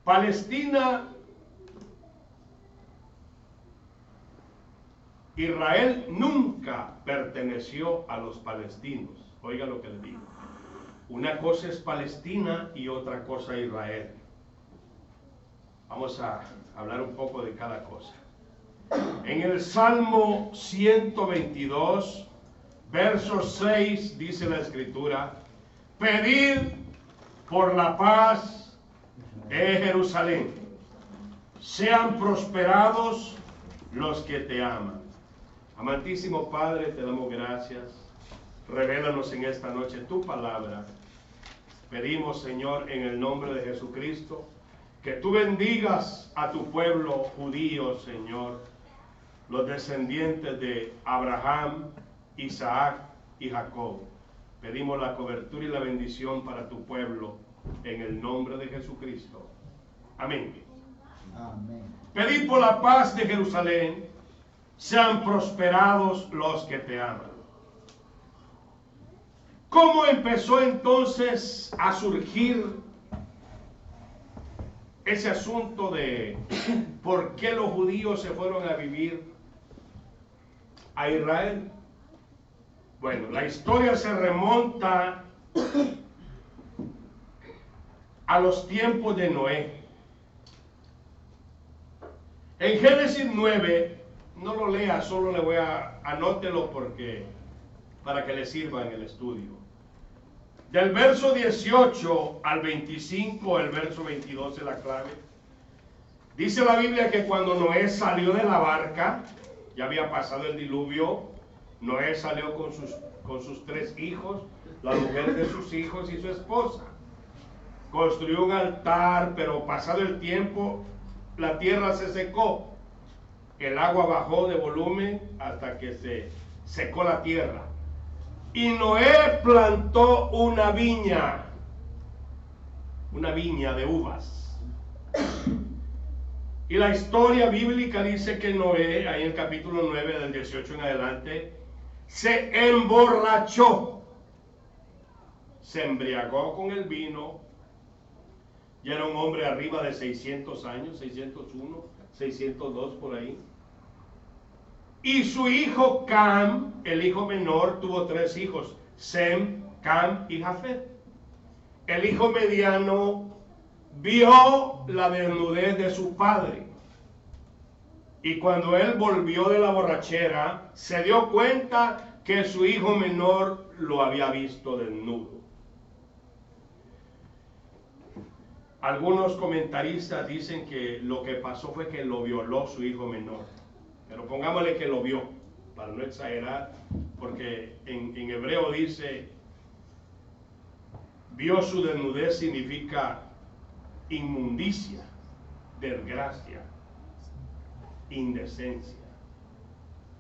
Palestina, Israel nunca perteneció a los palestinos. Oiga lo que le digo. Una cosa es Palestina y otra cosa Israel. Vamos a hablar un poco de cada cosa. En el Salmo 122, verso 6, dice la Escritura: pedid por la paz de Jerusalén, sean prosperados los que te aman. Amantísimo Padre, te damos gracias. Revélanos en esta noche tu palabra. Pedimos, Señor, en el nombre de Jesucristo, que tú bendigas a tu pueblo judío, Señor, los descendientes de Abraham, Isaac y Jacob. Pedimos la cobertura y la bendición para tu pueblo en el nombre de Jesucristo. Amén. Amén. Pedid por la paz de Jerusalén, sean prosperados los que te aman. ¿Cómo empezó entonces a surgir ese asunto de por qué los judíos se fueron a vivir a Israel? Bueno, la historia se remonta a los tiempos de Noé. En Génesis 9, no lo lea, solo le voy a anótelo para que le sirva en el estudio. Del verso 18 al 25, el verso 22 es la clave. Dice la Biblia que cuando Noé salió de la barca, ya había pasado el diluvio, Noé salió con sus 3 hijos, la mujer de sus hijos y su esposa. Construyó un altar, pero pasado el tiempo, la tierra se secó. El agua bajó de volumen hasta que se secó la tierra. Y Noé plantó una viña de uvas. Y la historia bíblica dice que Noé, ahí en el capítulo 9 del 18 en adelante, se emborrachó, se embriagó con el vino. Ya era un hombre arriba de 600 años, 601, 602 por ahí. Y su hijo Cam, el hijo menor, tuvo 3 hijos, Sem, Cam y Jafet. El hijo mediano vio la desnudez de su padre. Y cuando él volvió de la borrachera, se dio cuenta que su hijo menor lo había visto desnudo. Algunos comentaristas dicen que lo que pasó fue que lo violó su hijo menor. Pero pongámosle que lo vio, para no exagerar, porque en hebreo dice, vio su desnudez significa inmundicia, desgracia, indecencia.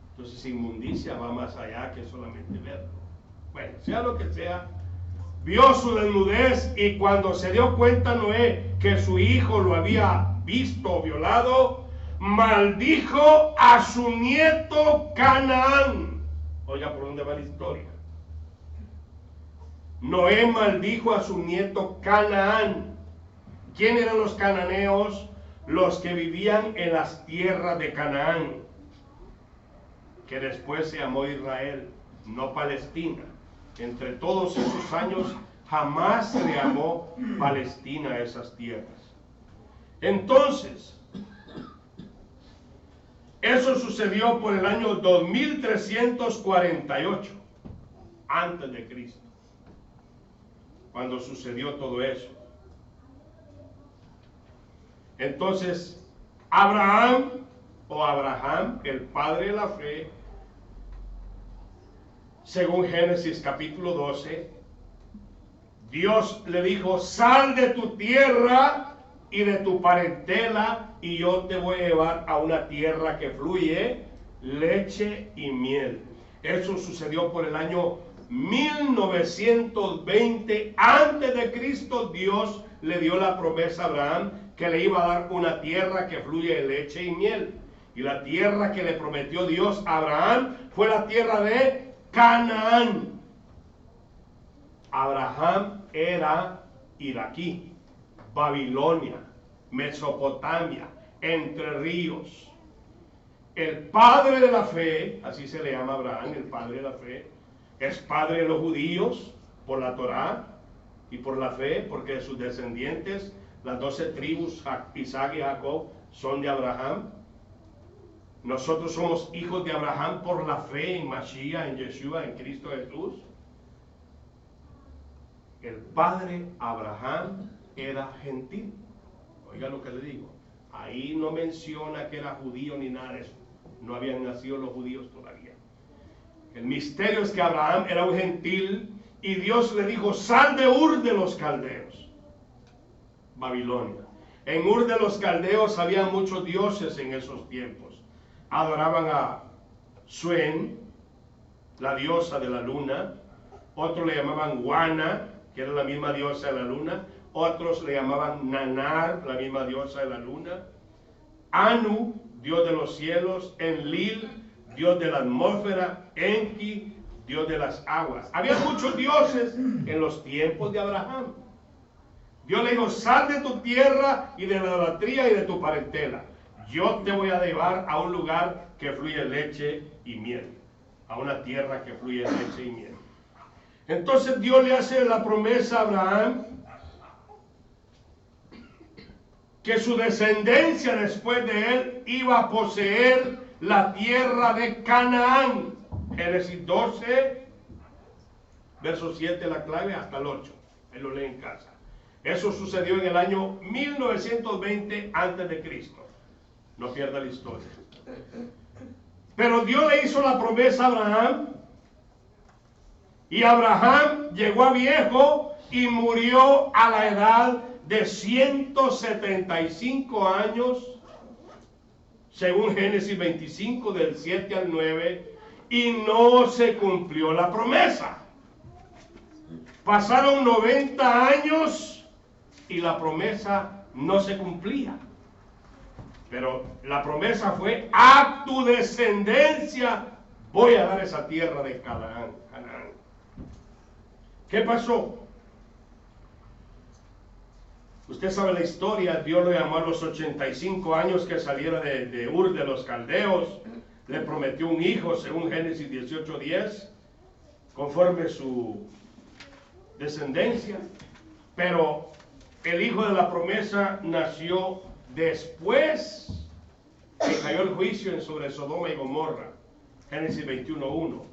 Entonces inmundicia va más allá que solamente verlo. Bueno, sea lo que sea, vio su desnudez, y cuando se dio cuenta Noé que su hijo lo había visto o violado, maldijo a su nieto Canaán. Oiga por dónde va la historia. Noé maldijo a su nieto Canaán. ¿Quién eran los cananeos? Los que vivían en las tierras de Canaán, que después se llamó Israel, no Palestina. Entre todos esos años jamás se le llamó Palestina a esas tierras. Entonces, eso sucedió por el año 2348 antes de Cristo, cuando sucedió todo eso. Entonces, Abraham, el padre de la fe, según Génesis capítulo 12, Dios le dijo: sal de tu tierra y de tu parentela, y yo te voy a llevar a una tierra que fluye leche y miel. Eso sucedió por el año 1920 antes de Cristo. Dios le dio la promesa a Abraham que le iba a dar una tierra que fluye leche y miel. Y la tierra que le prometió Dios a Abraham fue la tierra de Canaán. Abraham era iraquí, Babilonia. Mesopotamia, Entre Ríos. El padre de la fe, así se le llama a Abraham, el padre de la fe, es padre de los judíos por la Torá y por la fe, porque sus descendientes, las 12 tribus, Isaac y Jacob, son de Abraham. Nosotros somos hijos de Abraham por la fe en Mashiach, en Yeshua, en Cristo Jesús. El padre Abraham era gentil. Oiga lo que le digo. Ahí no menciona que era judío ni nada de eso. No habían nacido los judíos todavía. El misterio es que Abraham era un gentil y Dios le dijo: sal de Ur de los Caldeos, Babilonia. En Ur de los Caldeos había muchos dioses en esos tiempos. Adoraban a Suen, la diosa de la luna. Otros le llamaban Wana, que era la misma diosa de la luna. Otros le llamaban Nanar, la misma diosa de la luna. Anu, dios de los cielos. Enlil, dios de la atmósfera. Enki, dios de las aguas. Había muchos dioses en los tiempos de Abraham. Dios le dijo: sal de tu tierra y de la idolatría y de tu parentela. Yo te voy a llevar a un lugar que fluye leche y miel. A una tierra que fluye leche y miel. Entonces Dios le hace la promesa a Abraham que su descendencia después de él iba a poseer la tierra de Canaán. Génesis 12, verso 7, la clave, hasta el 8. Él lo lee en casa. Eso sucedió en el año 1920 antes de Cristo. No pierda la historia. Pero Dios le hizo la promesa a Abraham. Y Abraham llegó a viejo y murió a la edad de 175 años, según Génesis 25, del 7 al 9, y no se cumplió la promesa. Pasaron 90 años y la promesa no se cumplía. Pero la promesa fue: a tu descendencia voy a dar esa tierra de Canaán. ¿Qué pasó? Usted sabe la historia. Dios lo llamó a los 85 años que saliera de Ur de los Caldeos. Le prometió un hijo, según Génesis 18:10, conforme su descendencia. Pero el hijo de la promesa nació después que cayó el juicio sobre Sodoma y Gomorra. Génesis 21:1.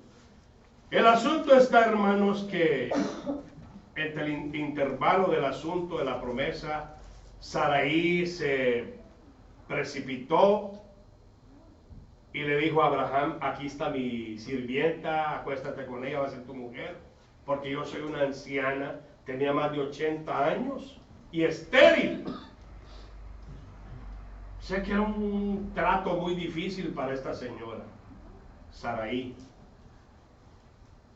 El asunto está, hermanos, que entre el intervalo del asunto de la promesa, Sarai se precipitó y le dijo a Abraham: aquí está mi sirvienta, acuéstate con ella, va a ser tu mujer, porque yo soy una anciana, tenía más de 80 años y estéril. Sé que era un trato muy difícil para esta señora, Sarai.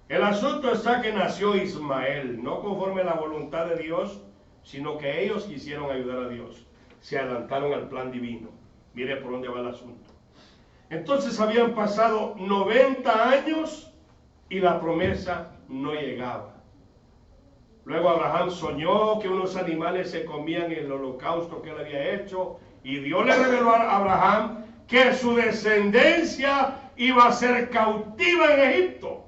El asunto está que nació Ismael, no conforme a la voluntad de Dios, sino que ellos quisieron ayudar a Dios. Se adelantaron al plan divino. Mire por dónde va el asunto. Entonces habían pasado 90 años y la promesa no llegaba. Luego Abraham soñó que unos animales se comían en el holocausto que él había hecho, y Dios le reveló a Abraham que su descendencia iba a ser cautiva en Egipto.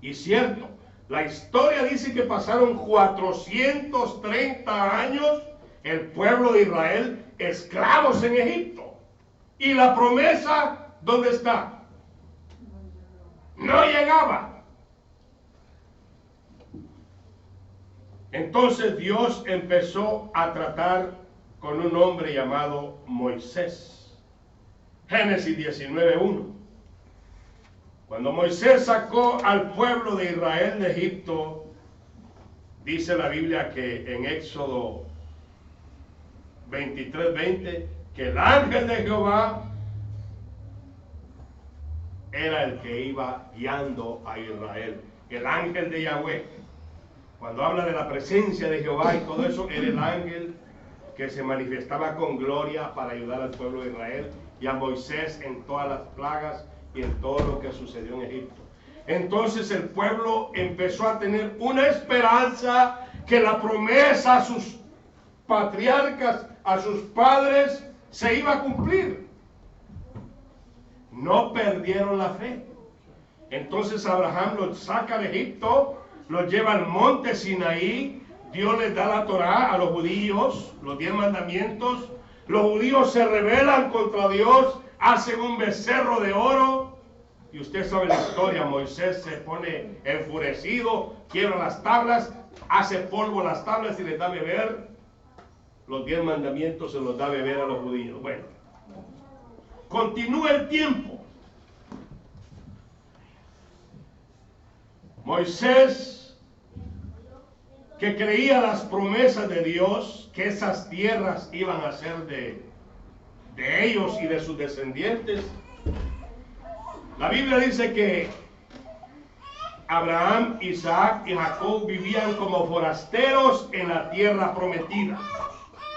Y cierto, la historia dice que pasaron 430 años el pueblo de Israel esclavos en Egipto. ¿Y la promesa dónde está? No llegaba. Entonces Dios empezó a tratar con un hombre llamado Moisés. Génesis 19:1. Cuando Moisés sacó al pueblo de Israel de Egipto, dice la Biblia que en Éxodo 23:20, que el ángel de Jehová era el que iba guiando a Israel. El ángel de Yahweh. Cuando habla de la presencia de Jehová y todo eso, era el ángel que se manifestaba con gloria para ayudar al pueblo de Israel y a Moisés en todas las plagas y en todo lo que sucedió en Egipto. Entonces el pueblo empezó a tener una esperanza que la promesa patriarcas, a sus padres, se iba a cumplir. No perdieron la fe. Entonces Abraham los saca de Egipto, los lleva al monte Sinaí. Dios les da la Torá a los judíos, los 10 mandamientos. Los judíos se rebelan contra Dios, hacen un becerro de oro. Y usted sabe la historia, Moisés se pone enfurecido, quiebra las tablas, hace polvo las tablas y les da a beber. Los 10 mandamientos se los da a beber a los judíos. Bueno, continúa el tiempo. Moisés, que creía las promesas de Dios, que esas tierras iban a ser de ellos y de sus descendientes. La Biblia dice que Abraham, Isaac y Jacob vivían como forasteros en la tierra prometida.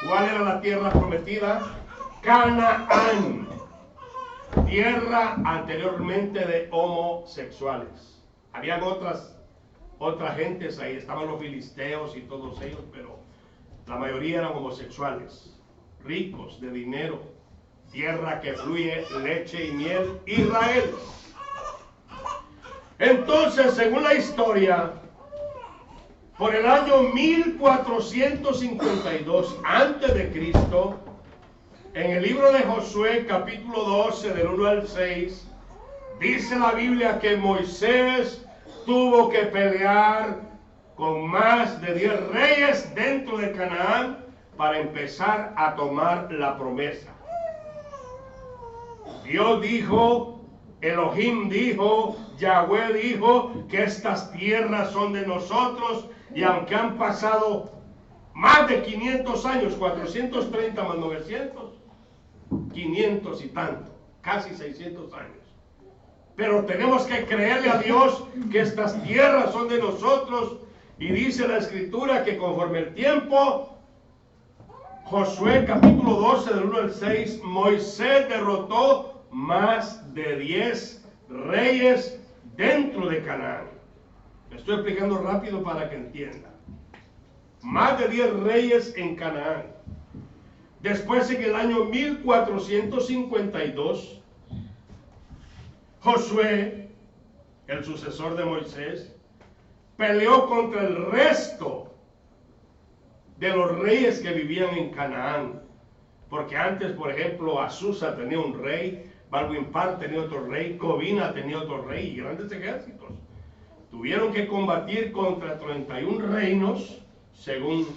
¿Cuál era la tierra prometida? Canaán, tierra anteriormente de homosexuales. Habían otras gentes ahí, estaban los filisteos y todos ellos, pero la mayoría eran homosexuales, ricos de dinero, tierra que fluye leche y miel, Israel. Entonces, según la historia, por el año 1452 antes de Cristo, en el libro de Josué, capítulo 12, del 1 al 6, dice la Biblia que Moisés tuvo que pelear con más de 10 reyes dentro de Canaán para empezar a tomar la promesa. Dios dijo, Elohim dijo, Yahweh dijo que estas tierras son de nosotros, y aunque han pasado más de 500 años, 430 más 900, 500 y tanto, casi 600 años. Pero tenemos que creerle a Dios que estas tierras son de nosotros, y dice la Escritura que conforme el tiempo, Josué capítulo 12 del 1 al 6, Moisés derrotó más de 10 reyes dentro de Canaán. Me estoy explicando rápido para que entienda. Más de 10 reyes en Canaán. Después, en el año 1452, Josué, el sucesor de Moisés, peleó contra el resto de los reyes que vivían en Canaán. Porque antes, por ejemplo, Azusa tenía un rey, Balwimpar tenía otro rey, Covina tenía otro rey, y grandes ejércitos. Tuvieron que combatir contra 31 reinos, según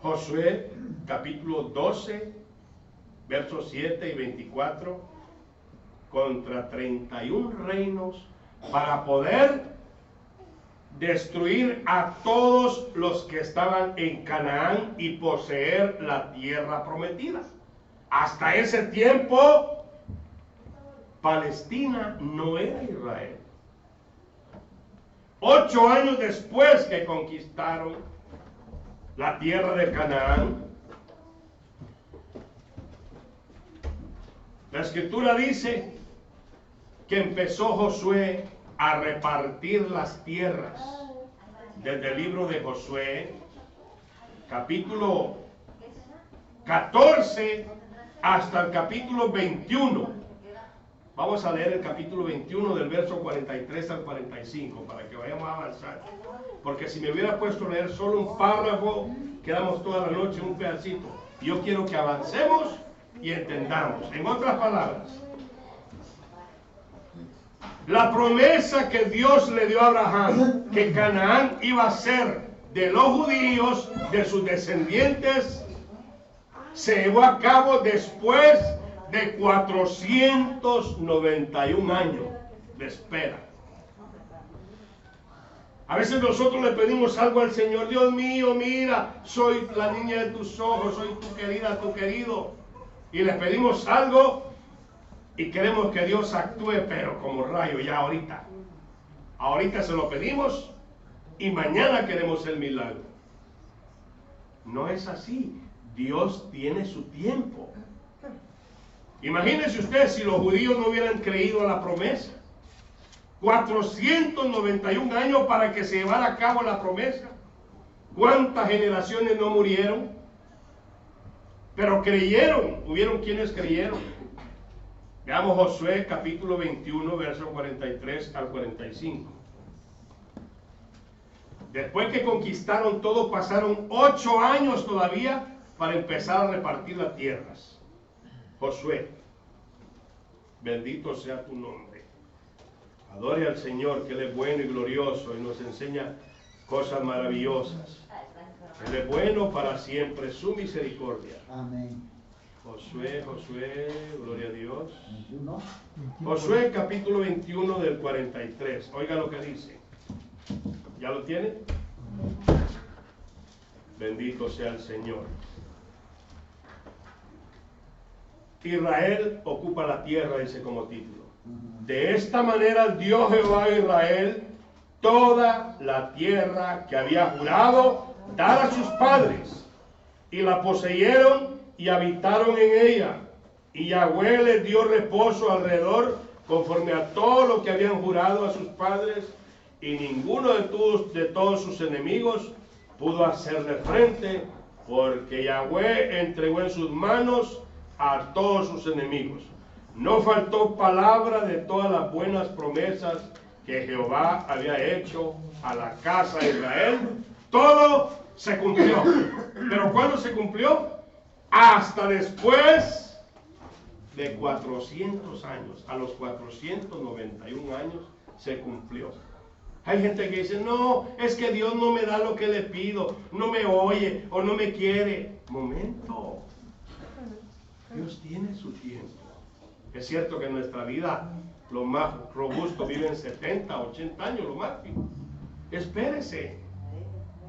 Josué, capítulo 12, versos 7 y 24, contra 31 reinos, para poder destruir a todos los que estaban en Canaán y poseer la tierra prometida. Hasta ese tiempo, Palestina no era Israel. 8 años después que conquistaron la tierra de Canaán, la Escritura dice que empezó Josué a repartir las tierras. Desde el libro de Josué, capítulo 14 hasta el capítulo 21. Vamos a leer el capítulo 21 del verso 43 al 45 para que vayamos a avanzar. Porque si me hubiera puesto a leer solo un párrafo, quedamos toda la noche en un pedacito. Yo quiero que avancemos y entendamos. En otras palabras, la promesa que Dios le dio a Abraham, que Canaán iba a ser de los judíos, de sus descendientes, se llevó a cabo después de 491 años de espera. A veces nosotros le pedimos algo al Señor. Dios mío, mira, soy la niña de tus ojos, soy tu querida, tu querido. Y le pedimos algo y queremos que Dios actúe, pero como rayo, ya ahorita. Ahorita se lo pedimos y mañana queremos el milagro. No es así. Dios tiene su tiempo. Imagínense ustedes si los judíos no hubieran creído a la promesa. 491 años para que se llevara a cabo la promesa. ¿Cuántas generaciones no murieron? pero creyeron. Hubieron quienes creyeron. Veamos Josué capítulo 21, versos 43 al 45. Después que conquistaron todo, pasaron 8 años todavía para empezar a repartir las tierras. Josué, bendito sea tu nombre. Adore al Señor, que Él es bueno y glorioso y nos enseña cosas maravillosas. Él es bueno para siempre, su misericordia. Amén. Josué, gloria a Dios. Josué capítulo 21 del 43. Oiga lo que dice. ¿Ya lo tiene? Bendito sea el Señor. Israel ocupa la tierra, dice como título. De esta manera dio Jehová a Israel toda la tierra que había jurado dar a sus padres, y la poseyeron y habitaron en ella, y Yahweh les dio reposo alrededor conforme a todo lo que habían jurado a sus padres, y ninguno de todos sus enemigos pudo hacerle frente, porque Yahweh entregó en sus manos a todos sus enemigos. No faltó palabra de todas las buenas promesas que Jehová había hecho a la casa de Israel. Todo se cumplió. ¿Pero cuándo se cumplió? Hasta después de 400 años. A los 491 años se cumplió. Hay gente que dice, no, es que Dios no me da lo que le pido, no me oye o no me quiere. Momento. Dios tiene su tiempo. Es cierto que en nuestra vida los más robustos viven 70, 80 años, lo máximo. Espérese,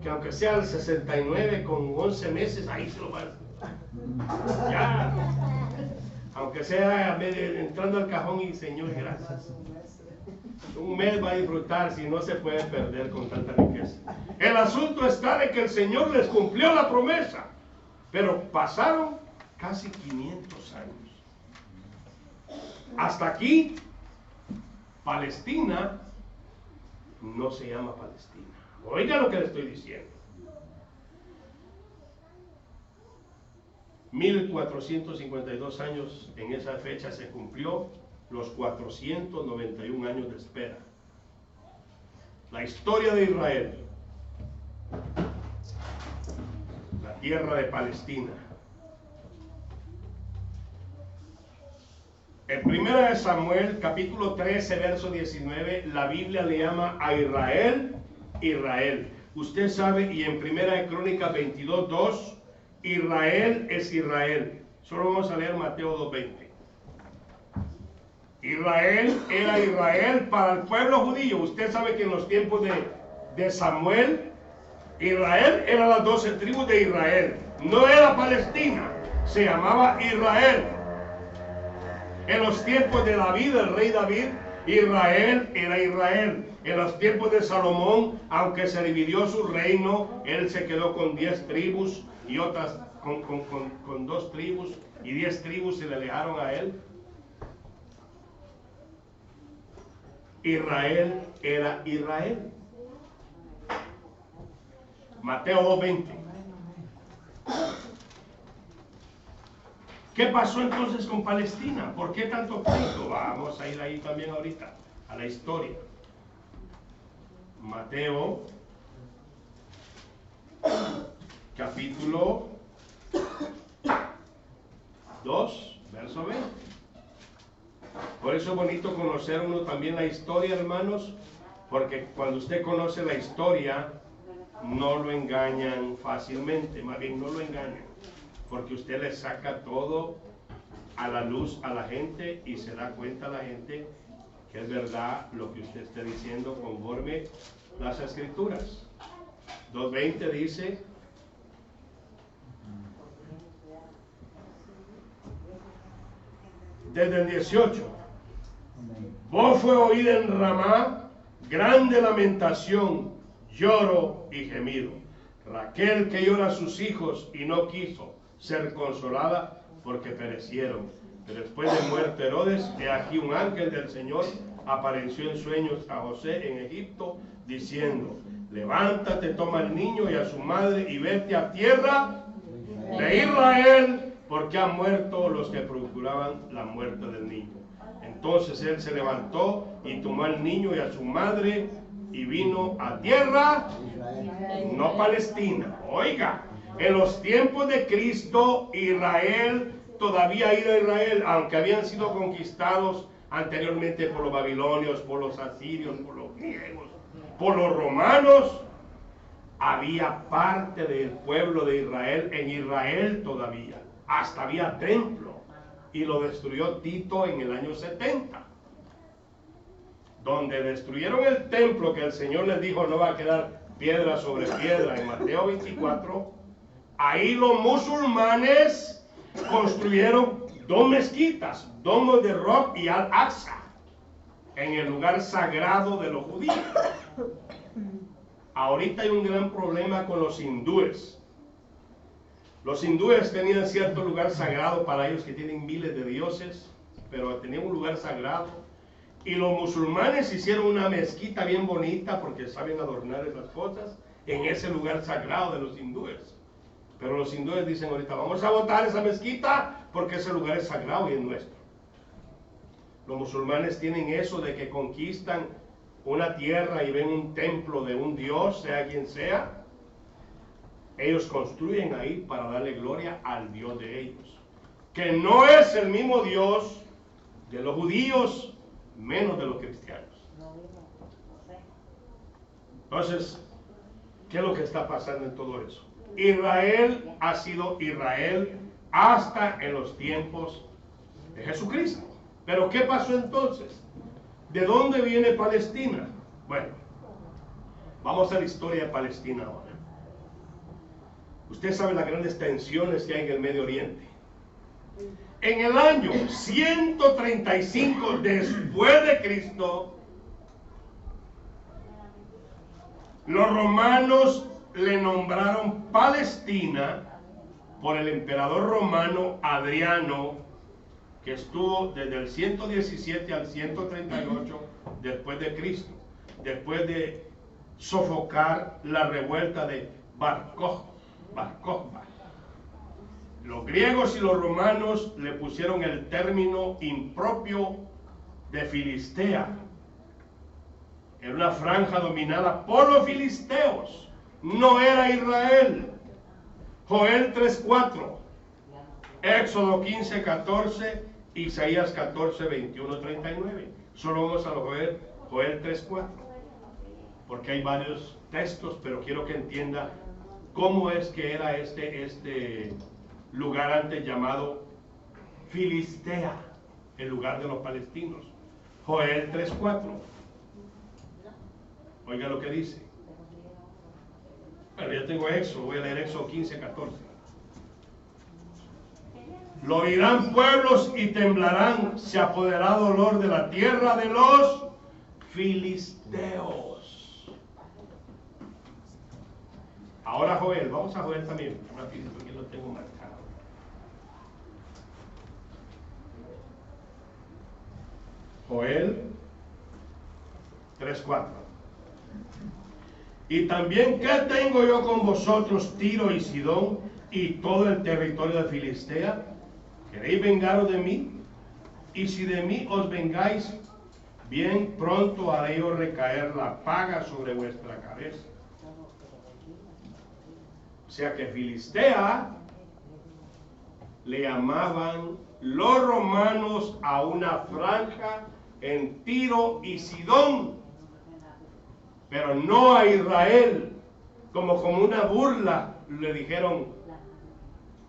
que aunque sea el 69 con 11 meses, ahí se lo va a... Ya. Aunque sea entrando al cajón y Señor, gracias. Un mes va a disfrutar, si no se puede perder con tanta riqueza. El asunto está de que el Señor les cumplió la promesa, pero pasaron casi 500 años. Hasta aquí, Palestina no se llama Palestina. Oiga lo que le estoy diciendo. 1452 años, en esa fecha se cumplió los 491 años de espera. La historia de Israel, la tierra de Palestina. En 1 Samuel, capítulo 13, verso 19, la Biblia le llama a Israel, Israel. Usted sabe, y en 1 Crónicas 22, 2, Israel es Israel. Solo vamos a leer Mateo 2:20. Israel era Israel para el pueblo judío. Usted sabe que en los tiempos de Samuel, Israel eran las 12 tribus de Israel. No era Palestina, se llamaba Israel. En los tiempos de David, el rey David, Israel era Israel. En los tiempos de Salomón, aunque se dividió su reino, él se quedó con 10 tribus y otras con 2 tribus, y 10 tribus se le alejaron a él. Israel era Israel. Mateo 2:20. ¿Qué pasó entonces con Palestina? ¿Por qué tanto pleito? Vamos a ir ahí también ahorita, a la historia. Mateo, capítulo 2, verso 20. Por eso es bonito conocer uno también la historia, hermanos, porque cuando usted conoce la historia, no lo engañan fácilmente, más bien no lo engañan. Porque usted le saca todo a la luz a la gente y se da cuenta a la gente que es verdad lo que usted está diciendo conforme las Escrituras. 2:20 dice: desde el 18, voz fue oída en Ramá, grande lamentación, lloro y gemido. Raquel que llora a sus hijos y no quiso ser consolada porque perecieron. Pero después de muerte Herodes, he aquí un ángel del Señor apareció en sueños a José en Egipto, diciendo: levántate, toma al niño y a su madre y vete a tierra de Israel, porque han muerto los que procuraban la muerte del niño. Entonces él se levantó y tomó al niño y a su madre y vino a tierra, no Palestina. Oiga, en los tiempos de Cristo, Israel todavía era Israel, aunque habían sido conquistados anteriormente por los babilonios, por los asirios, por los griegos, por los romanos. Había parte del pueblo de Israel en Israel todavía. Hasta había templo. Y lo destruyó Tito en el año 70. Donde destruyeron el templo que el Señor les dijo no va a quedar piedra sobre piedra en Mateo 24. Ahí los musulmanes construyeron dos mezquitas, Domo de Rock y Al-Aqsa, en el lugar sagrado de los judíos. Ahorita hay un gran problema con los hindúes. Los hindúes tenían cierto lugar sagrado para ellos, que tienen miles de dioses, pero tenían un lugar sagrado. Y los musulmanes hicieron una mezquita bien bonita porque saben adornar esas cosas en ese lugar sagrado de los hindúes. Pero los hindúes dicen ahorita, vamos a botar esa mezquita porque ese lugar es sagrado y es nuestro. Los musulmanes tienen eso de que conquistan una tierra y ven un templo de un dios, sea quien sea. Ellos construyen ahí para darle gloria al Dios de ellos, que no es el mismo Dios de los judíos, menos de los cristianos. Entonces, ¿qué es lo que está pasando en todo eso? Israel ha sido Israel hasta en los tiempos de Jesucristo. Pero ¿qué pasó entonces? ¿De dónde viene Palestina? Bueno, vamos a la historia de Palestina ahora. Usted sabe las grandes tensiones que hay en el Medio Oriente. En el año 135 después de Cristo, los romanos le nombraron Palestina por el emperador romano Adriano, que estuvo desde el 117 al 138 después de Cristo, después de sofocar la revuelta de Bar Kokhba. Los griegos y los romanos le pusieron el término impropio de Filistea. Era una franja dominada por los filisteos, no era Israel. Joel 3:4, Éxodo 15:14, Isaías 14:21-39. Solo vamos a Joel 3:4, porque hay varios textos, pero quiero que entienda cómo es que era este lugar antes llamado Filistea, el lugar de los palestinos. Joel 3:4. Oiga lo que dice. Bueno, ya tengo Éxodo, voy a leer Éxodo 15:14. Lo oirán pueblos y temblarán, se apoderará dolor de la tierra de los filisteos. Ahora Joel, vamos a Joel también, rapidito, porque lo tengo marcado. Joel 3:4. Y también, ¿qué tengo yo con vosotros, Tiro y Sidón, y todo el territorio de Filistea? ¿Queréis vengaros de mí? Y si de mí os vengáis, bien pronto haré yo recaer la paga sobre vuestra cabeza. O sea que Filistea le llamaban los romanos a una franja en Tiro y Sidón, pero no a Israel. Como una burla le dijeron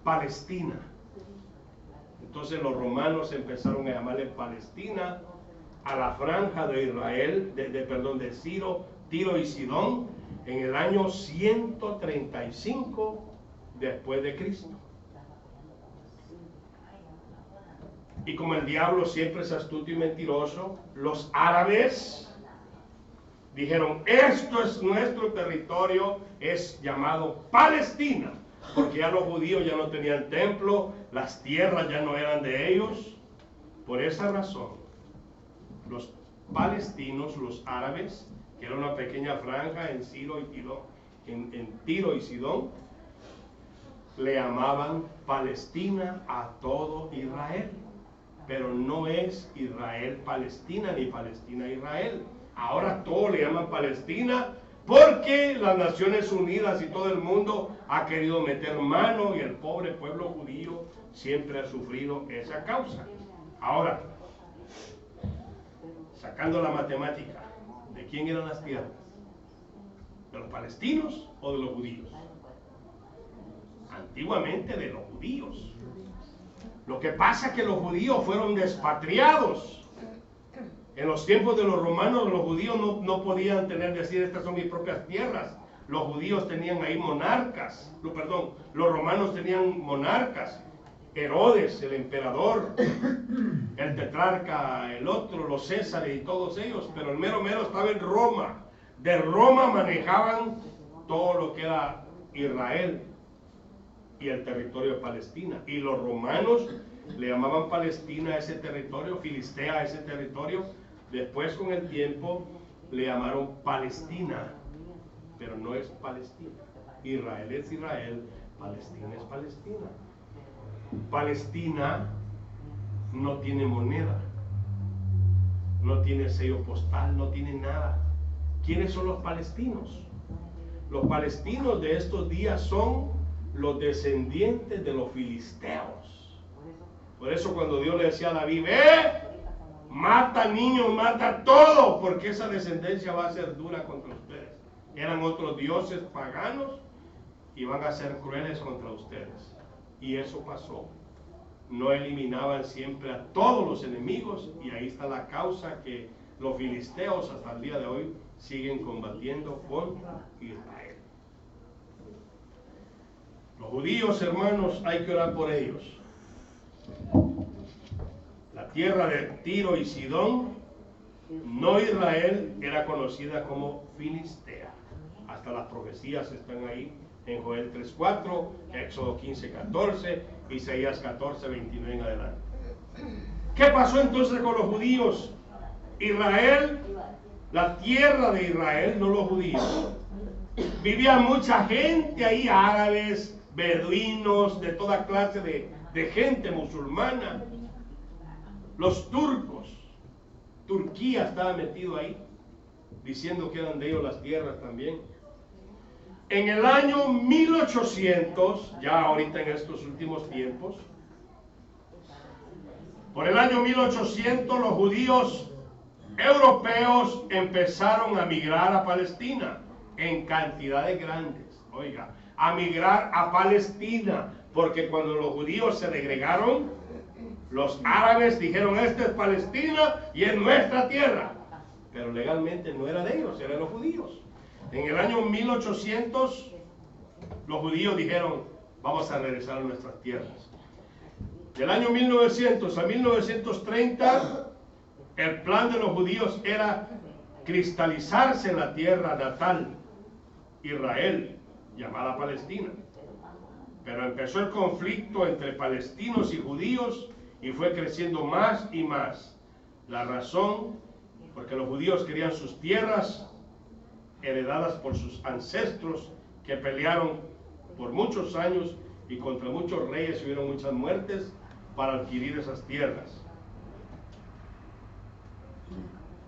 Palestina. Entonces los romanos empezaron a llamarle Palestina a la franja de Israel, de Tiro y Sidón, en el año 135 después de Cristo. Y como el diablo siempre es astuto y mentiroso, los árabes dijeron, esto es nuestro territorio, es llamado Palestina, porque ya los judíos ya no tenían templo, las tierras ya no eran de ellos. Por esa razón, los palestinos, los árabes, que era una pequeña franja en Tiro y Sidón, le llamaban Palestina a todo Israel, pero no es Israel-Palestina ni Palestina-Israel. Ahora todo le llaman Palestina porque las Naciones Unidas y todo el mundo ha querido meter mano y el pobre pueblo judío siempre ha sufrido esa causa. Ahora, sacando la matemática, ¿de quién eran las tierras? ¿De los palestinos o de los judíos? Antiguamente de los judíos. Lo que pasa es que los judíos fueron despatriados. En los tiempos de los romanos, los judíos no podían decir, estas son mis propias tierras. Los judíos tenían ahí monarcas, los romanos tenían monarcas. Herodes, el emperador, el tetrarca, el otro, los Césares y todos ellos, pero el mero estaba en Roma. De Roma manejaban todo lo que era Israel y el territorio de Palestina. Y los romanos le llamaban Palestina a ese territorio, Filistea a ese territorio. Después, con el tiempo, le llamaron Palestina, pero no es Palestina. Israel es Israel, Palestina es Palestina. Palestina no tiene moneda, no tiene sello postal, no tiene nada. ¿Quiénes son los palestinos? Los palestinos de estos días son los descendientes de los filisteos. Por eso cuando Dios le decía a David, mata niños, mata todo, porque esa descendencia va a ser dura contra ustedes. Eran otros dioses paganos y van a ser crueles contra ustedes. Y eso pasó. No eliminaban siempre a todos los enemigos, y ahí está la causa que los filisteos hasta el día de hoy siguen combatiendo contra Israel. Los judíos, hermanos, hay que orar por ellos. La tierra de Tiro y Sidón, no Israel, era conocida como Filistea. Hasta las profecías están ahí en Joel 3:4, Éxodo 15:14, Isaías 14:29 en adelante. ¿Qué pasó entonces con los judíos? Israel, la tierra de Israel, no los judíos. Vivía mucha gente ahí, árabes, beduinos, de toda clase de gente musulmana. Los turcos, Turquía estaba metido ahí, diciendo que eran de ellos las tierras también. En el año 1800, ya ahorita en estos últimos tiempos, por el año 1800 los judíos europeos empezaron a migrar a Palestina en cantidades grandes. Oiga, a migrar a Palestina, porque cuando los judíos se regregaron, los árabes dijeron, esta es Palestina y es nuestra tierra. Pero legalmente no era de ellos, era de los judíos. En el año 1800, los judíos dijeron, vamos a regresar a nuestras tierras. Del año 1900 a 1930, el plan de los judíos era cristalizarse en la tierra natal, Israel, llamada Palestina. Pero empezó el conflicto entre palestinos y judíos y fue creciendo más y más. La razón, porque los judíos querían sus tierras heredadas por sus ancestros que pelearon por muchos años y contra muchos reyes, y hubieron muchas muertes para adquirir esas tierras.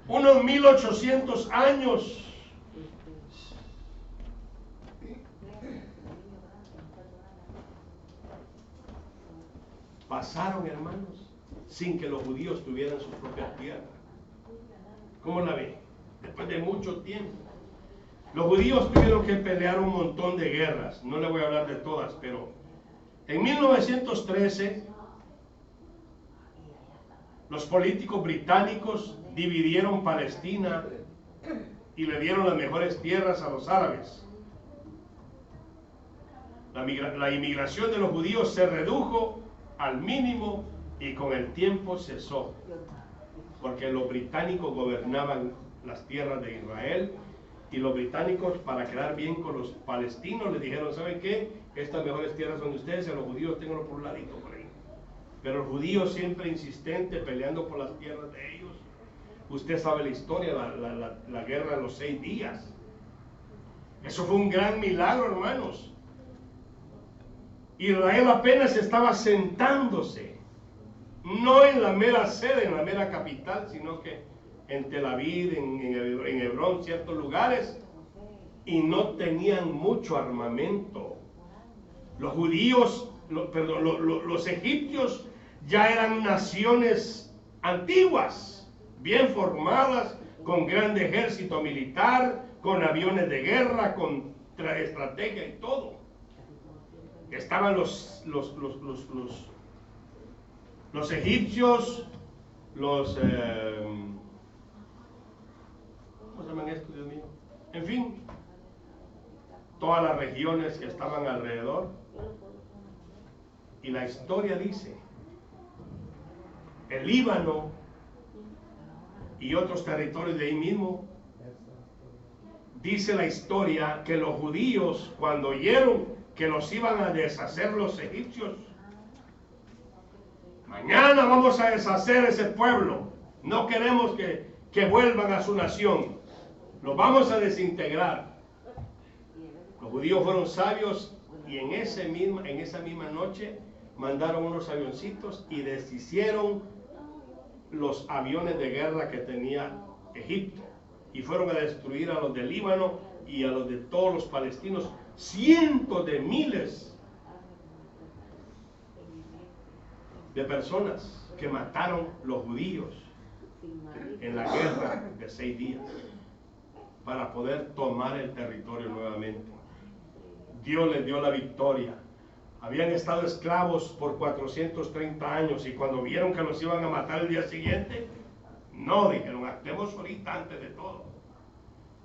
Unos 1800 años pasaron, hermanos, sin que los judíos tuvieran su propia tierra. ¿Cómo la ven? Después de mucho tiempo. Los judíos tuvieron que pelear un montón de guerras. No le voy a hablar de todas, pero en 1913 los políticos británicos dividieron Palestina y le dieron las mejores tierras a los árabes. La inmigración de los judíos se redujo al mínimo y con el tiempo cesó, porque los británicos gobernaban las tierras de Israel, y los británicos, para quedar bien con los palestinos, les dijeron, ¿saben qué? Estas mejores tierras son de ustedes, y a los judíos tenganlo por un ladito por ahí. Pero el judío siempre insistente, peleando por las tierras de ellos. Usted sabe la historia, la guerra de los 6 días. Eso fue un gran milagro, hermanos. Israel apenas estaba sentándose, no en la mera sede, en la mera capital, sino que en Tel Aviv, en Hebrón, ciertos lugares, y no tenían mucho armamento. Los judíos, los egipcios ya eran naciones antiguas, bien formadas, con gran ejército militar, con aviones de guerra, con estrategia y todo. Estaban los egipcios, ¿cómo se llaman estos, Dios mío? En fin, todas las regiones que estaban alrededor. Y la historia dice, el Líbano y otros territorios de ahí mismo, dice la historia que los judíos, cuando oyeron que los iban a deshacer los egipcios, mañana vamos a deshacer ese pueblo, no queremos que vuelvan a su nación, los vamos a desintegrar. Los judíos fueron sabios y en esa misma noche mandaron unos avioncitos y deshicieron los aviones de guerra que tenía Egipto y fueron a destruir a los del Líbano y a los de todos los palestinos, cientos de miles de personas que mataron los judíos en la guerra de 6 días para poder tomar el territorio nuevamente. Dios les dio la victoria. Habían estado esclavos por 430 años y cuando vieron que los iban a matar el día siguiente, no, dijeron, actuemos ahorita antes de todo.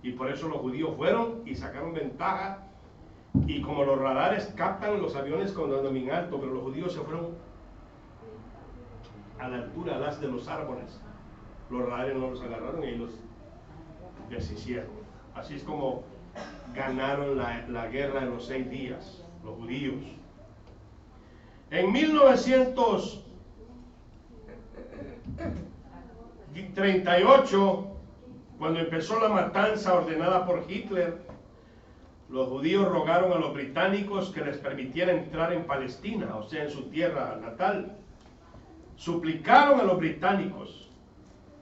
Y por eso los judíos fueron y sacaron ventaja. Y como los radares captan los aviones cuando andan bien alto, pero los judíos se fueron a la altura de los árboles. Los radares no los agarraron y los deshicieron. Así es como ganaron la guerra en los 6 días, los judíos. En 1938, cuando empezó la matanza ordenada por Hitler, los judíos rogaron a los británicos que les permitieran entrar en Palestina, o sea, en su tierra natal. Suplicaron a los británicos,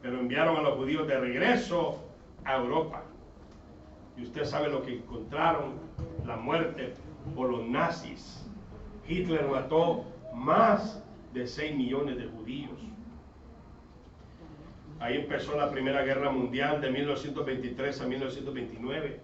pero enviaron a los judíos de regreso a Europa. Y usted sabe lo que encontraron, la muerte por los nazis. Hitler mató más de 6 millones de judíos. Ahí empezó la Primera Guerra Mundial de 1923 a 1929.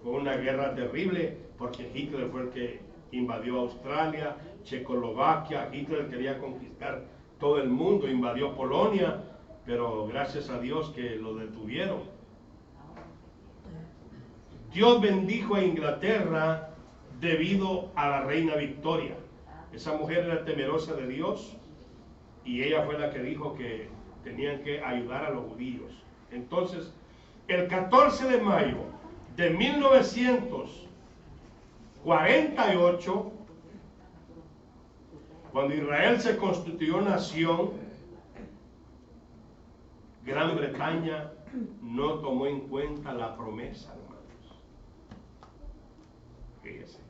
Fue una guerra terrible porque Hitler fue el que invadió Australia, Checoslovaquia. Hitler quería conquistar todo el mundo, invadió Polonia, pero gracias a Dios que lo detuvieron. Dios bendijo a Inglaterra debido a la reina Victoria. Esa mujer era temerosa de Dios y ella fue la que dijo que tenían que ayudar a los judíos. Entonces, el 14 de mayo de 1948, cuando Israel se constituyó nación, Gran Bretaña no tomó en cuenta la promesa, hermanos. Fíjese.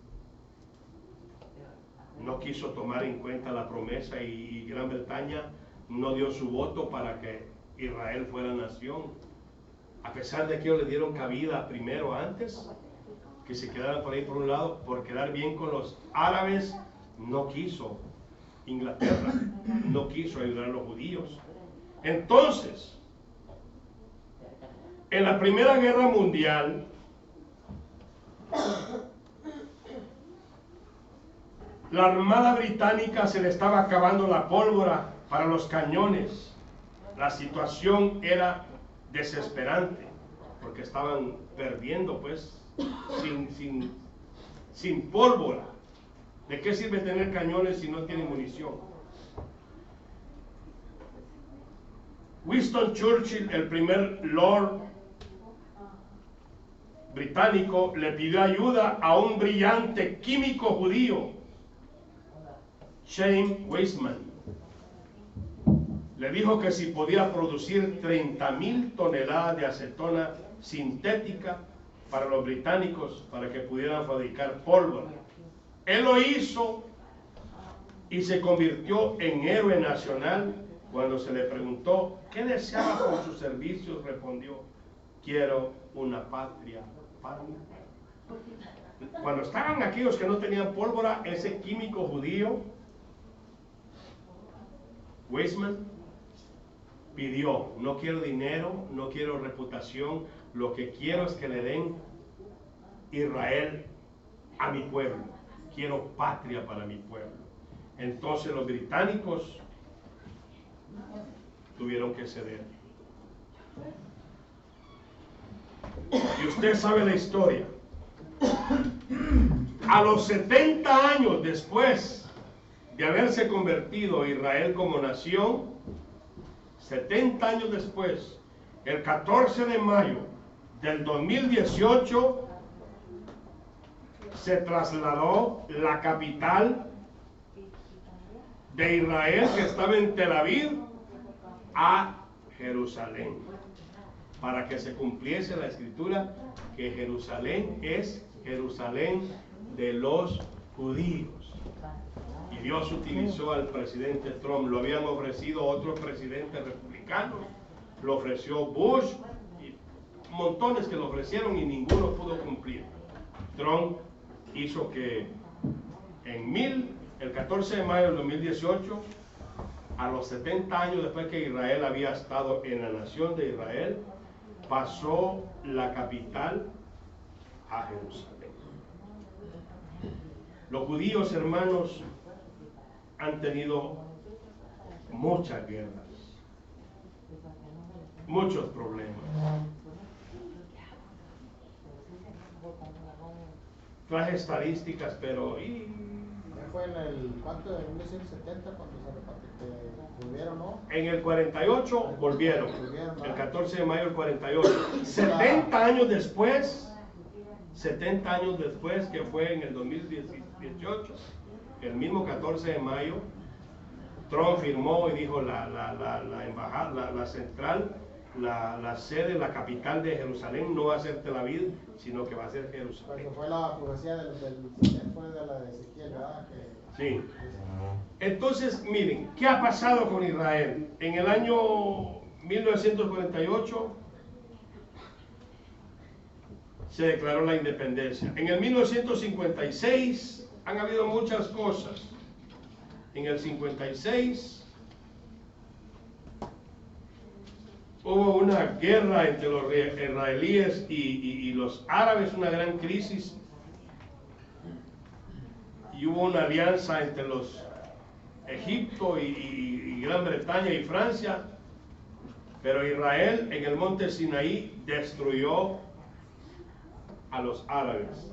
No quiso tomar en cuenta la promesa y Gran Bretaña no dio su voto para que Israel fuera nación. A pesar de que ellos le dieron cabida primero antes, que se quedaran por ahí por un lado, por quedar bien con los árabes, no quiso Inglaterra, no quiso ayudar a los judíos. Entonces, en la Primera Guerra Mundial, la Armada Británica se le estaba acabando la pólvora para los cañones. La situación era desesperante, porque estaban perdiendo, pues, sin pólvora. ¿De qué sirve tener cañones si no tienen munición? Winston Churchill, el primer Lord británico, le pidió ayuda a un brillante químico judío, Chaim Weizmann. Le dijo que si podía producir 30,000 toneladas de acetona sintética para los británicos, para que pudieran fabricar pólvora. Él lo hizo y se convirtió en héroe nacional. Cuando se le preguntó qué deseaba por sus servicios, respondió: quiero una patria para mí. Cuando estaban aquellos que no tenían pólvora, ese químico judío, Weizmann, pidió: no quiero dinero, no quiero reputación, lo que quiero es que le den Israel a mi pueblo, quiero patria para mi pueblo. Entonces los británicos tuvieron que ceder. Y usted sabe la historia. A los 70 años después de haberse convertido Israel como nación, 70 años después, el 14 de mayo del 2018, se trasladó la capital de Israel, que estaba en Tel Aviv, a Jerusalén, para que se cumpliese la escritura que Jerusalén es Jerusalén de los judíos. Y Dios utilizó al presidente Trump. Lo habían ofrecido otros presidentes republicanos, lo ofreció Bush, y montones que lo ofrecieron y ninguno pudo cumplir. Trump hizo que el 14 de mayo del 2018, a los 70 años después que Israel había estado en la nación de Israel, pasó la capital a Jerusalén. Los judíos, hermanos, han tenido muchas guerras, muchos problemas. Traje estadísticas, pero fue en el, ¿cuánto? En 1970 cuando se volvieron, ¿no? En el 48 volvieron, el 14 de mayo del 48. 70 años después, que fue en el 2018, el mismo 14 de mayo, Trump firmó y dijo la embajada, la central, la sede, la capital de Jerusalén no va a ser Tel Aviv, sino que va a ser Jerusalén. Porque fue la profecía fue de la de Ezequiel, ¿verdad? Sí. Entonces, miren, ¿qué ha pasado con Israel? En el año 1948 se declaró la independencia. En el 1956 han habido muchas cosas. En el 56 hubo una guerra entre los israelíes y los árabes, una gran crisis. Y hubo una alianza entre los Egipto y Gran Bretaña y Francia, pero Israel en el monte Sinaí destruyó a los árabes.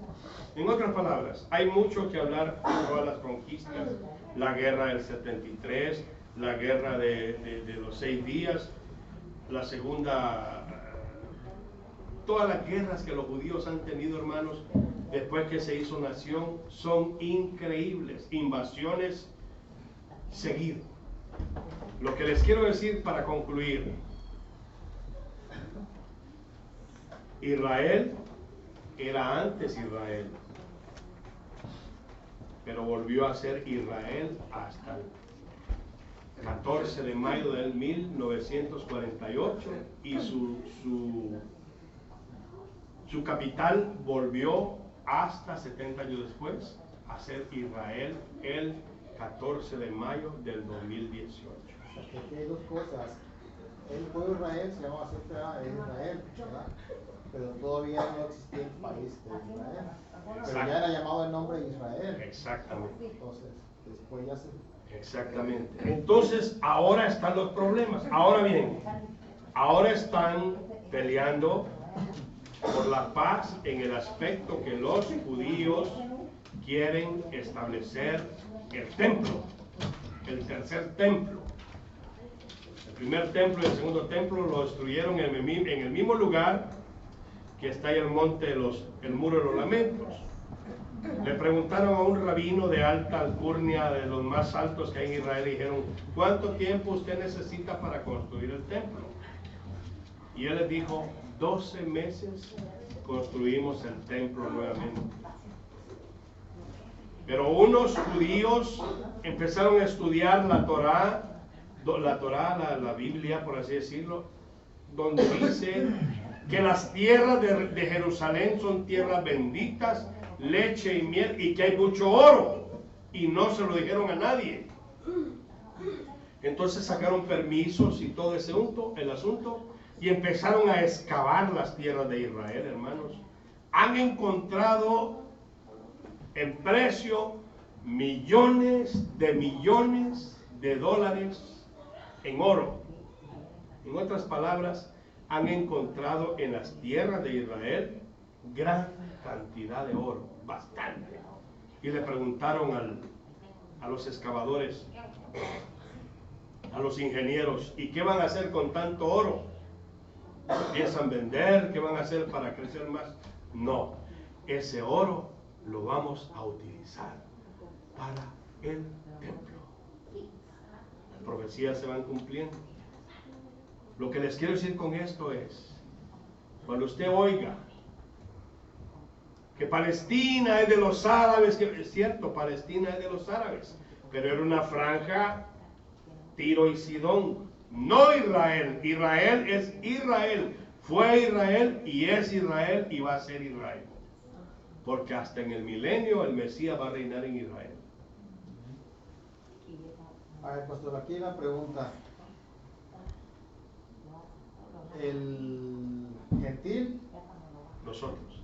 En otras palabras, hay mucho que hablar de todas las conquistas, la guerra del 73, la guerra de los 6 días, la segunda, todas las guerras que los judíos han tenido, hermanos, después que se hizo nación, son increíbles, invasiones seguidas. Lo que les quiero decir para concluir: Israel era antes Israel, pero volvió a ser Israel hasta el 14 de mayo del 1948 y su capital volvió hasta 70 años después a ser Israel el 14 de mayo del 2018. Aquí hay dos cosas. El pueblo de Israel se llama Israel, ¿verdad? Pero todavía no existía el país de Israel. Pero ya era llamado el nombre de Israel. Exactamente. Entonces, después ya se... Exactamente. Entonces, ahora están los problemas. Ahora bien, ahora están peleando por la paz en el aspecto que los judíos quieren establecer el templo, el tercer templo. El primer templo y el segundo templo lo destruyeron en el mismo lugar que está ahí el monte el muro de los lamentos. Le preguntaron a un rabino de alta alcurnia, de los más altos que hay en Israel, y dijeron: ¿cuánto tiempo usted necesita para construir el templo? Y él les dijo: 12 meses construimos el templo nuevamente. Pero unos judíos empezaron a estudiar la Torá, la Biblia, por así decirlo, donde dice que las tierras de Jerusalén son tierras benditas, leche y miel, y que hay mucho oro, y no se lo dijeron a nadie. Entonces sacaron permisos y todo ese asunto, y empezaron a excavar las tierras de Israel, hermanos. Han encontrado en precio millones de dólares en oro. En otras palabras, han encontrado en las tierras de Israel gran cantidad de oro, bastante. Y le preguntaron a los excavadores, a los ingenieros, ¿y qué van a hacer con tanto oro? ¿Piensan vender? ¿Qué van a hacer para crecer más? No, ese oro lo vamos a utilizar para el templo. Las profecías se van cumpliendo. Lo que les quiero decir con esto es, cuando usted oiga que Palestina es de los árabes, que es cierto, Palestina es de los árabes, pero era una franja Tiro y Sidón, no Israel. Israel es Israel, fue Israel y es Israel y va a ser Israel, porque hasta en el milenio el Mesías va a reinar en Israel. A ver, pastor, aquí la pregunta. El gentil, Nosotros.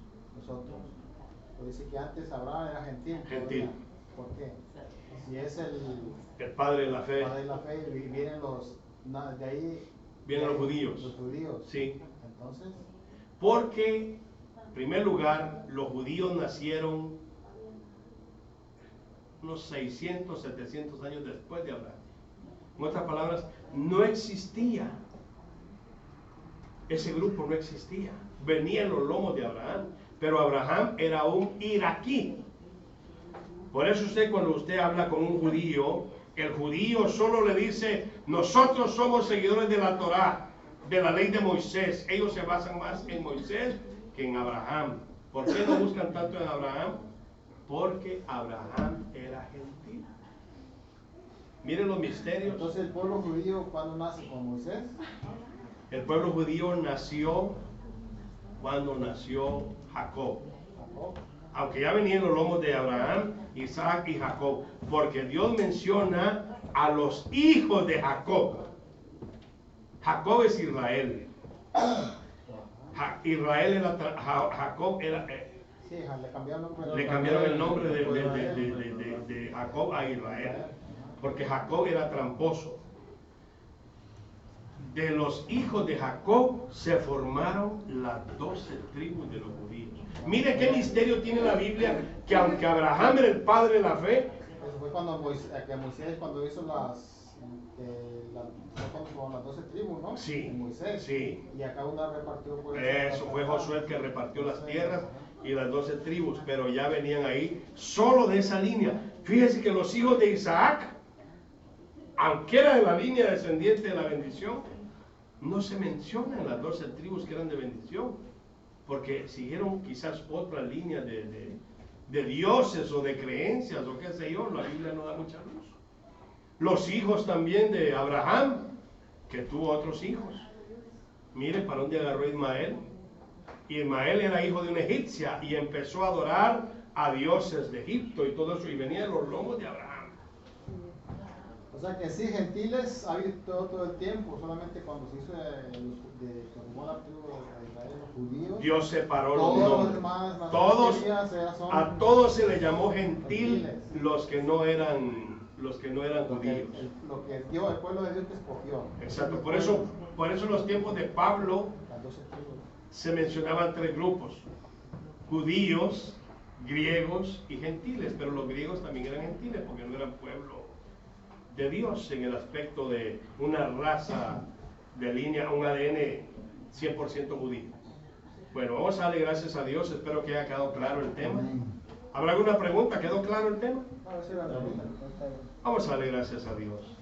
pues dice que antes Abraham era gentil. Gentil. ¿Por qué? Si es El padre de la fe. padre de la fe y vienen de ahí Vienen los judíos. Los judíos. Sí. Entonces. Porque, en primer lugar, los judíos nacieron unos 600, 700 años después de Abraham. En otras palabras, no existía. Ese grupo no existía. Venía en los lomos de Abraham. Pero Abraham era un iraquí. Por eso cuando usted habla con un judío, el judío solo le dice, nosotros somos seguidores de la Torá, de la ley de Moisés. Ellos se basan más en Moisés que en Abraham. ¿Por qué no buscan tanto en Abraham? Porque Abraham era gentil. Miren los misterios. Entonces, ¿el pueblo judío cuándo nace? ¿Con Moisés? El pueblo judío nació cuando nació Jacob. Aunque ya venían los lomos de Abraham, Isaac y Jacob, porque Dios menciona a los hijos de Jacob. Jacob es Israel. Israel era, Jacob era, sí, le cambiaron el nombre de Jacob a Israel, porque Jacob era tramposo. De los hijos de Jacob se formaron las 12 tribus de los judíos. Mire qué misterio tiene la Biblia, que aunque Abraham era el padre de la fe, eso fue cuando Moisés cuando hizo las 12 tribus, ¿no? Sí, Moisés. sí. Y acá una repartió por eso fue Josué el que repartió las tierras y las 12 tribus, pero ya venían ahí solo de esa línea. Fíjese que los hijos de Isaac, aunque era de la línea descendiente de la bendición, no se mencionan las 12 tribus que eran de bendición, porque siguieron quizás otra línea de dioses o de creencias o qué sé yo. La Biblia no da mucha luz. Los hijos también de Abraham, que tuvo otros hijos. Mire para dónde agarró Ismael. Ismael era hijo de una egipcia y empezó a adorar a dioses de Egipto y todo eso, y venía de los lomos de Abraham. O sea que sí, gentiles ha habido todo el tiempo, solamente cuando se hizo formó la tribu de Israel, los judíos. Dios separó los nombres. A todos se les llamó gentiles, los que no eran judíos. Lo que Dios, el pueblo de Dios que escogió. Exacto, por eso en los tiempos de Pablo se mencionaban 3 grupos: judíos, griegos y gentiles. Pero los griegos también eran gentiles porque no eran pueblo de Dios en el aspecto de una raza de línea, un ADN 100% judío. Bueno, vamos a darle gracias a Dios. Espero que haya quedado claro el tema. ¿Habrá alguna pregunta? ¿Quedó claro el tema? Vamos a darle gracias a Dios.